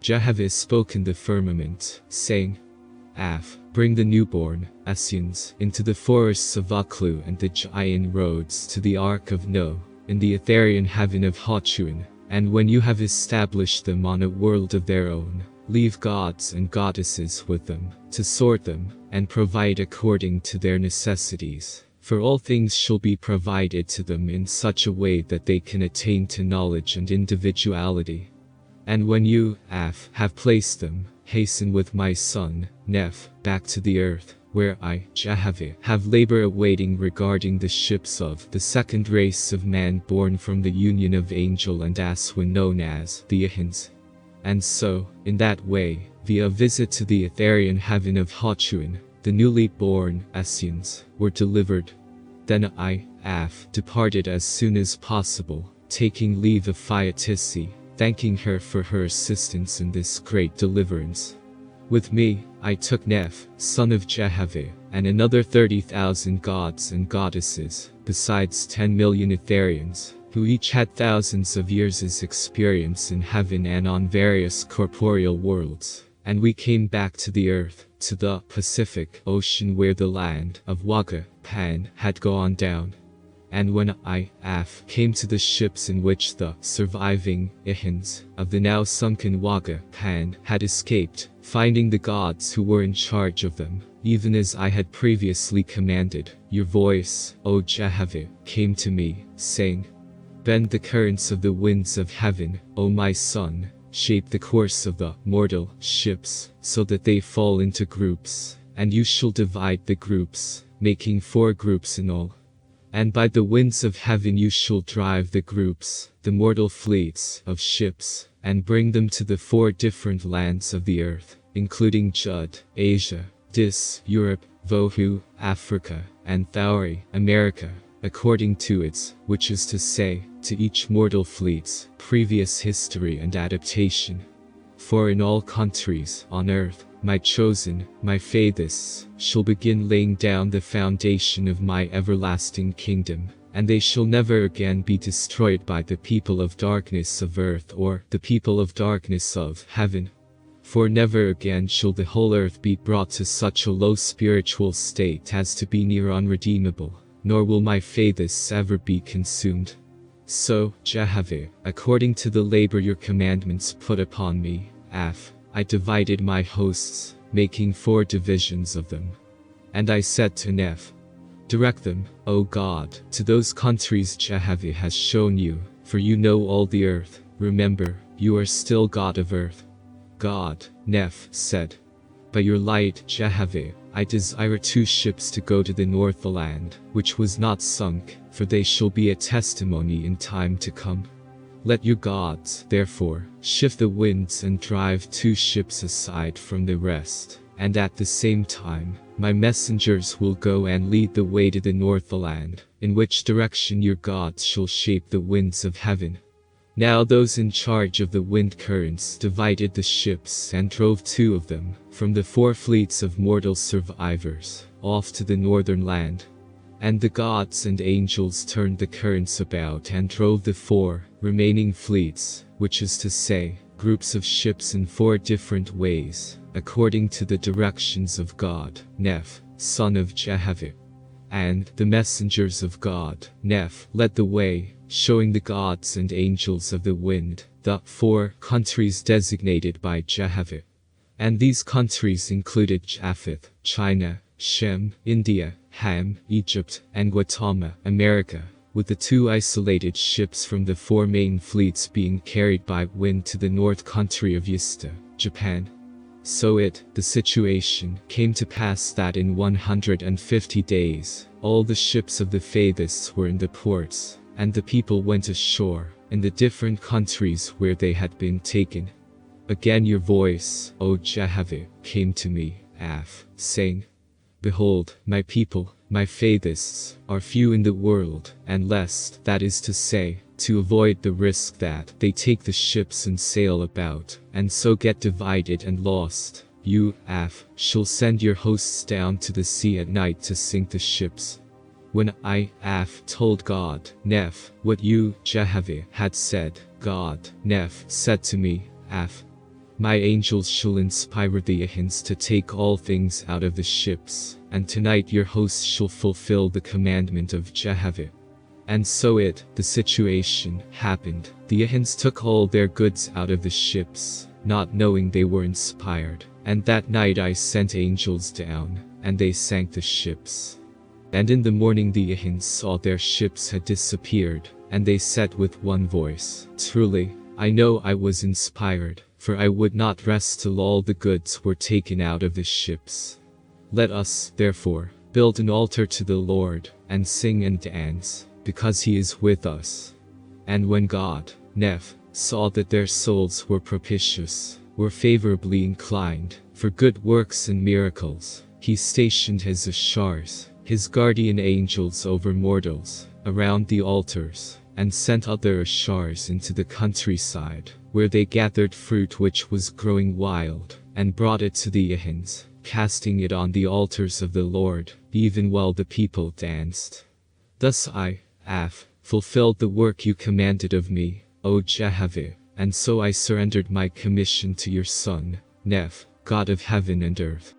Jehovah spoke in the firmament, saying, Bring the newborn Asians into the forests of Aklu and the giant roads to the Ark of Noah, in the Etherian heaven of Hautuon, and when you have established them on a world of their own, leave gods and goddesses with them, to sort them, and provide according to their necessities. For all things shall be provided to them in such a way that they can attain to knowledge and individuality. And when you, have placed them, hasten with my son, Neph, back to the earth, where I, Jehovah, have labor awaiting regarding the ships of the second race of man born from the union of angel and Aswin known as the Ahins. And so, in that way, via visit to the Etherian heaven of Hautuon, the newly born Asians were delivered. Then I, departed as soon as possible, taking leave of Phaetisi, thanking her for her assistance in this great deliverance. With me, I took Neph, son of Jehovah, and another 30,000 gods and goddesses, besides 10 million Etherians, who each had thousands of years' experience in heaven and on various corporeal worlds. And we came back to the earth, to the Pacific Ocean where the land of Waga, Pan, had gone down. And when I, came to the ships in which the surviving Ahins of the now sunken Waga, Pan, had escaped, finding the gods who were in charge of them, even as I had previously commanded, your voice, O Jehovah, came to me, saying, Bend the currents of the winds of heaven, O my son, shape the course of the mortal ships, so that they fall into groups, and you shall divide the groups, making 4 groups in all. And by the winds of heaven you shall drive the groups, the mortal fleets of ships, and bring them to the 4 different lands of the earth, including Jud, Asia, Dis, Europe, Vohu, Africa, and Thauri, America, according to its, which is to say, to each mortal fleet's previous history and adaptation. For in all countries on earth, my chosen, my faithists, shall begin laying down the foundation of my everlasting kingdom, and they shall never again be destroyed by the people of darkness of earth or the people of darkness of heaven. For never again shall the whole earth be brought to such a low spiritual state as to be near unredeemable, nor will my faithists ever be consumed. So, Jehovah, according to the labor your commandments put upon me, I divided my hosts, making 4 divisions of them. And I said to Neph, Direct them, O God, to those countries Jehovah has shown you, for you know all the earth. Remember, you are still God of earth. God Neph said, By your light, Jehovah, I desire 2 ships to go to the north land, which was not sunk, for they shall be a testimony in time to come. Let your gods, therefore, shift the winds and drive 2 ships aside from the rest, and at the same time, my messengers will go and lead the way to the northland, in which direction your gods shall shape the winds of heaven. Now those in charge of the wind currents divided the ships and drove 2 of them, from the 4 fleets of mortal survivors, off to the northern land. And the gods and angels turned the currents about and drove the 4 remaining fleets, which is to say, groups of ships in 4 different ways, according to the directions of God Neph, son of Jehovah. And the messengers of God Neph led the way, showing the gods and angels of the wind, the 4 countries designated by Jehovah. And these countries included Japheth, China, Shem, India, Ham, Egypt, and Gautama, America, with the 2 isolated ships from the 4 main fleets being carried by wind to the north country of Yista, Japan. So the situation, came to pass that in 150 days, all the ships of the faithists were in the ports, and the people went ashore, in the different countries where they had been taken. Again your voice, O Jehovah, came to me, saying, Behold, my people, my faithists, are few in the world, and lest, that is to say, to avoid the risk that they take the ships and sail about, and so get divided and lost, you, shall send your hosts down to the sea at night to sink the ships. When I, told God Neph what you, Jehovah, had said, God Neph said to me, My angels shall inspire the Ahins to take all things out of the ships, and tonight your hosts shall fulfill the commandment of Jehovah. And so the situation happened. The Ahins took all their goods out of the ships, not knowing they were inspired. And that night I sent angels down, and they sank the ships. And in the morning the Ahins saw their ships had disappeared, and they said with one voice, Truly, I know I was inspired, for I would not rest till all the goods were taken out of the ships. Let us, therefore, build an altar to the Lord, and sing and dance, because he is with us. And when God Neph saw that their souls were propitious, were favorably inclined, for good works and miracles, he stationed his Ashars, his guardian angels over mortals, around the altars, and sent other Ashars into the countryside, where they gathered fruit which was growing wild, and brought it to the Ahins, casting it on the altars of the Lord, even while the people danced. Thus I, Af, fulfilled the work you commanded of me, O Jehovah, and so I surrendered my commission to your Son, Neph, God of heaven and earth.